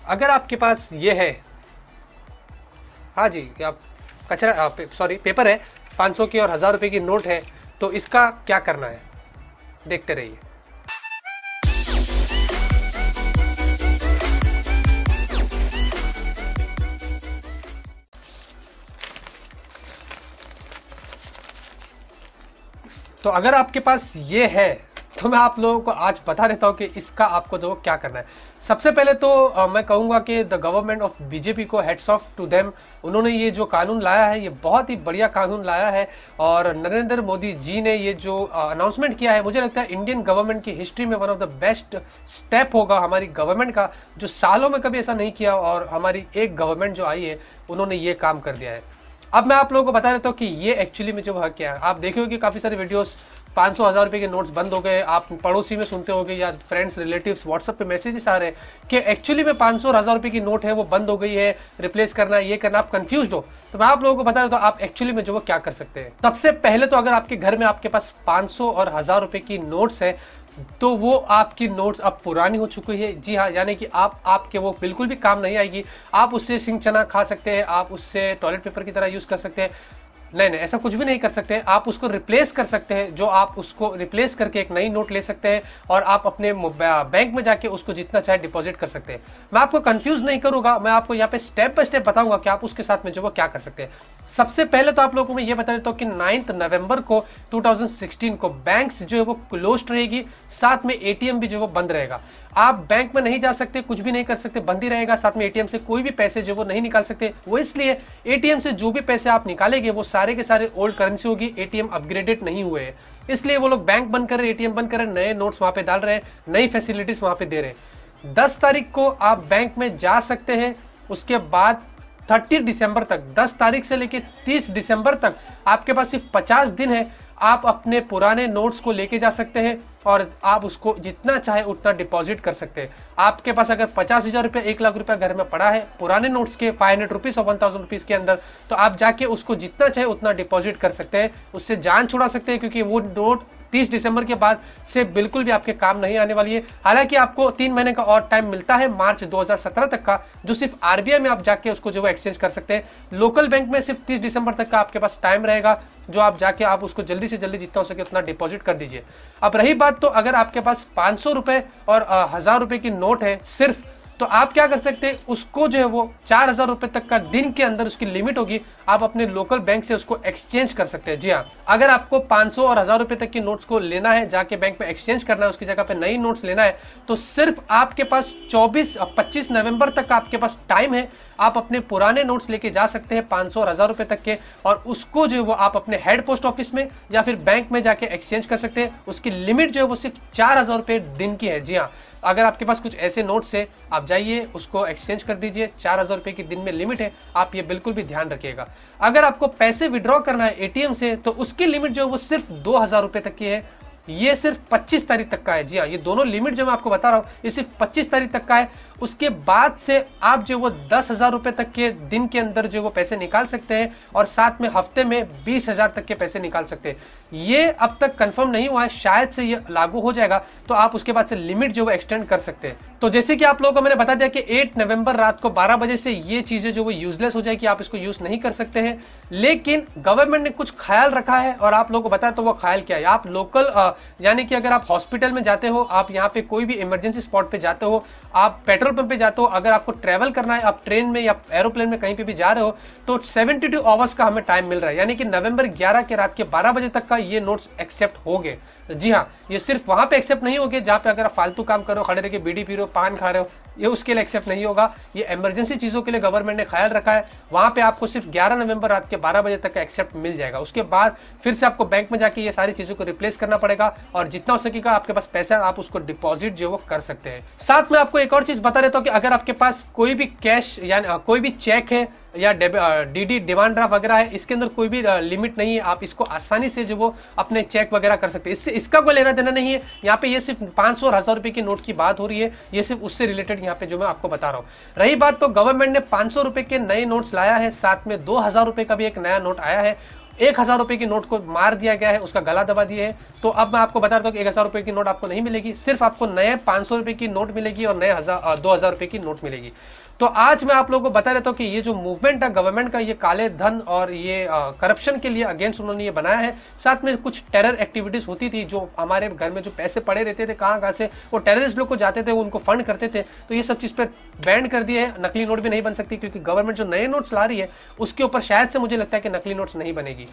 अगर आपके पास ये है, हाँ जी, आप कचरा सॉरी पेपर है 500 की और 1000 रुपये की नोट है, तो इसका क्या करना है, देखते रहिए। तो अगर आपके पास ये है तो मैं आप लोगों को आज बता देता हूं कि इसका आपको जो क्या करना है। सबसे पहले तो मैं कहूंगा कि द गवर्नमेंट ऑफ बीजेपी को हेड्स ऑफ टू देम। उन्होंने ये जो कानून लाया है ये बहुत ही बढ़िया कानून लाया है, और नरेंद्र मोदी जी ने ये जो अनाउंसमेंट किया है, मुझे लगता है इंडियन गवर्नमेंट की हिस्ट्री में one of the best step होगा हमारी गवर्नमेंट का, जो सालों में कभी ऐसा नहीं किया, और हमारी एक गवर्नमेंट जो आई है उन्होंने ये काम कर दिया है। अब मैं आप लोगों को बता देता हूँ कि ये एक्चुअली में जो है क्या है। आप देखिए कि काफ़ी सारे वीडियोस 500 1000 रुपये के नोट्स बंद हो गए, आप पड़ोसी में सुनते होगे या फ्रेंड्स रिलेटिव्स व्हाट्सएप पे मैसेजेस आ रहे हैं कि एक्चुअली में 500 और 1000 रुपये की नोट है वो बंद हो गई है, रिप्लेस करना है, ये करना, आप कंफ्यूज हो। तो मैं आप लोगों को बता देता हूँ आप एक्चुअली में जो वो क्या कर सकते हैं। सबसे पहले तो अगर आपके घर में आपके पास 500 और 1000 रुपये की नोट्स है तो वो आपकी नोट्स अब पुरानी हो चुकी है। जी हाँ, यानी कि आपके वो बिल्कुल भी काम नहीं आएगी। आप उससे सिंग चना खा सकते हैं, आप उससे टॉयलेट पेपर की तरह यूज कर सकते हैं, नहीं ऐसा कुछ भी नहीं कर सकते। आप उसको रिप्लेस कर सकते हैं, जो आप उसको रिप्लेस करके एक नई नोट ले सकते हैं और आप अपने बैंक में जाके उसको जितना चाहे डिपॉजिट कर सकते हैं। मैं आपको कंफ्यूज नहीं करूंगा, मैं आपको यहाँ पे स्टेप बाय स्टेप बताऊंगा कि आप उसके साथ में जो वो क्या कर सकते हैं। सबसे पहले तो आप लोगों को मैं ये बता देता हूँ कि 9 नवंबर को 2016 को बैंक्स जो है वो क्लोज रहेगी, साथ में एटीएम भी जो वो बंद रहेगा। आप बैंक में नहीं जा सकते, कुछ भी नहीं कर सकते, बंद ही रहेगा। साथ में एटीएम से कोई भी पैसे जो वो नहीं निकाल सकते। वो इसलिए एटीएम से जो भी पैसे आप निकालेंगे वो सारे के सारे ओल्ड करेंसी होगी, एटीएम अपग्रेडेड नहीं हुए हैं, इसलिए वो लोग बैंक बंद कर रहे हैं, एटीएम बंद कर रहे हैं, नए नोट्स वहां पे डाल रहे हैं, नई फैसिलिटीज वहां पे दे रहे हैं। 10 तारीख को आप बैंक में जा सकते हैं, उसके बाद 30 दिसंबर तक, 10 तारीख से लेकर 30 दिसंबर तक आपके पास सिर्फ 50 दिन है। आप अपने पुराने नोट्स को लेके जा सकते हैं और आप उसको जितना चाहे उतना डिपॉजिट कर सकते हैं। आपके पास अगर 50,000 रुपया 1 लाख रुपया घर में पड़ा है पुराने नोट्स के 500 रुपीज और 1000 रुपीज के अंदर, तो आप जाके उसको जितना चाहे उतना डिपॉजिट कर सकते हैं, उससे जान छुड़ा सकते हैं, क्योंकि वो नोट 30 दिसंबर के बाद से बिल्कुल भी आपके काम नहीं आने वाली है। हालांकि आपको 3 महीने का और टाइम मिलता है मार्च 2017 तक का, जो सिर्फ आरबीआई में आप जाके उसको जो एक्सचेंज कर सकते हैं। लोकल बैंक में सिर्फ 30 दिसंबर तक का आपके पास टाइम रहेगा, जो आप जाके आप उसको जल्दी से जल्दी जितना हो सके उतना डिपॉजिट कर दीजिए। अब रही बात, तो अगर आपके पास 500 रुपए और 1000 रुपए की नोट है सिर्फ, तो आप क्या कर सकते हैं, उसको जो है वो 4000 रुपए तक का दिन के अंदर उसकी लिमिट होगी, आप अपने लोकल बैंक से उसको एक्सचेंज कर सकते हैं। जी हाँ, अगर आपको 500 और 1000 रुपए तक की नोट्स को लेना है, जाके बैंक में एक्सचेंज करना है, उसकी जगह पे नई नोट्स लेना है, तो सिर्फ आपके पास 25 नवंबर तक का आपके पास टाइम है। आप अपने पुराने नोट्स लेके जा सकते हैं 500 और 1000 रुपए तक के, और उसको जो है वो आप अपने हेड पोस्ट ऑफिस में या फिर बैंक में जाके एक्सचेंज कर सकते हैं। उसकी लिमिट जो है वो सिर्फ 4000 रुपए दिन की है। जी हाँ, अगर आपके पास कुछ ऐसे नोट्स है, आप जाइए उसको एक्सचेंज कर दीजिए, 4000 रुपए की दिन में लिमिट है, आप ये बिल्कुल भी ध्यान रखिएगा। अगर आपको पैसे विड्रॉ करना है एटीएम से, तो उसकी लिमिट जो है वो सिर्फ 2000 रुपए तक की है। ये सिर्फ 25 तारीख तक का है। जी हाँ, ये दोनों लिमिट जो मैं आपको बता रहा हूँ ये सिर्फ 25 तारीख तक का है। उसके बाद से आप जो वो 10,000 रुपए तक के दिन के अंदर जो वो पैसे निकाल सकते हैं, और साथ में हफ्ते में 20,000 तक के पैसे निकाल सकते हैं। ये अब तक कंफर्म नहीं हुआ है, शायद से ये लागू हो जाएगा, तो आप उसके बाद से लिमिट जो वो एक्सटेंड कर सकते हैं। तो जैसे कि आप लोगों को मैंने बता दिया कि 8 नवंबर रात को 12 बजे से ये चीजें जो वो यूजलेस हो जाएगी, आप इसको यूज नहीं कर सकते हैं। लेकिन गवर्नमेंट ने कुछ ख्याल रखा है और आप लोगों को बताया, तो वो ख्याल क्या है। आप लोकल यानी कि अगर आप हॉस्पिटल में जाते हो, आप यहाँ पे कोई भी इमरजेंसी स्पॉट पे जाते हो, आप पेट्रोल पंप पे जाते हो, अगर आपको ट्रेवल करना है, आप ट्रेन में या एरोप्लेन में कहीं पे भी जा रहे हो, तो 72 आवर्स का हमें टाइम मिल रहा है, यानी कि नवंबर 11 के रात के 12 बजे तक का ये नोट्स एक्सेप्ट हो गए। जी हाँ, ये सिर्फ वहां पे एक्सेप्ट नहीं होंगे जहां पे अगर आप फालतू काम कर रहे हो, खड़े रह के बीड़ी पी रहे हो, पान खा रहे हो, ये उसके लिए एक्सेप्ट नहीं होगा। ये इमरजेंसी चीजों के लिए गवर्नमेंट ने ख्याल रखा है, वहां पे आपको सिर्फ 11 नवंबर रात के 12 बजे तक का एक्सेप्ट मिल जाएगा। उसके बाद फिर से आपको बैंक में जाके ये सारी चीजों को रिप्लेस करना पड़ेगा, और जितना हो सकेगा आपके पास पैसा आप उसको डिपॉजिट जो वो कर सकते हैं। साथ में आपको एक और चीज बता देता हूँ कि अगर आपके पास कोई भी कैश यानी कोई भी चेक है या डीडी डिमांड ड्राफ्ट वगैरह है, इसके अंदर कोई भी लिमिट नहीं है, आप इसको आसानी से जो वो अपने चेक वगैरह कर सकते हैं। इससे इसका कोई लेना देना नहीं है। यहाँ पे ये सिर्फ 500 और 1000 रुपए की नोट की बात हो रही है, ये सिर्फ उससे रिलेटेड यहाँ पे जो मैं आपको बता रहा हूँ। रही बात, तो गवर्नमेंट ने 500 रुपए के नए नोट्स लाया है, साथ में 2000 रुपए का भी एक नया नोट आया है। 1000 रुपए की नोट को मार दिया गया है, उसका गला दबा दिया है। तो अब मैं आपको बता रहा हूँ कि 1000 रुपए की नोट आपको नहीं मिलेगी, सिर्फ आपको नए 500 रुपए की नोट मिलेगी और नए 2000 रुपए की नोट मिलेगी। तो आज मैं आप लोगों को बता देता हूँ कि ये जो मूवमेंट है गवर्नमेंट का, ये काले धन और ये करप्शन के लिए अगेंस्ट उन्होंने ये बनाया है। साथ में कुछ टेरर एक्टिविटीज होती थी, जो हमारे घर में जो पैसे पड़े रहते थे कहाँ से वो टेररिस्ट लोग को जाते थे, वो उनको फंड करते थे। तो ये सब चीज़ पर बैन कर दिए है। नकली नोट भी नहीं बन सकती, क्योंकि गवर्नमेंट जो नए नोट्स ला रही है उसके ऊपर शायद से मुझे लगता है कि नकली नोट्स नहीं बनेगी।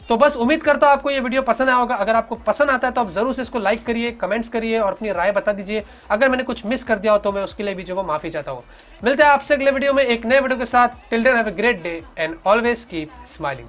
तो बस उम्मीद करता हूं आपको ये वीडियो पसंद आया होगा। अगर आपको पसंद आता है तो आप जरूर से इसको लाइक करिए, कमेंट्स करिए और अपनी राय बता दीजिए। अगर मैंने कुछ मिस कर दिया हो तो मैं उसके लिए भी जो वो माफी चाहता हूं। मिलते हैं आपसे अगले वीडियो में एक नए वीडियो के साथ। Till then have a great day and always keep smiling.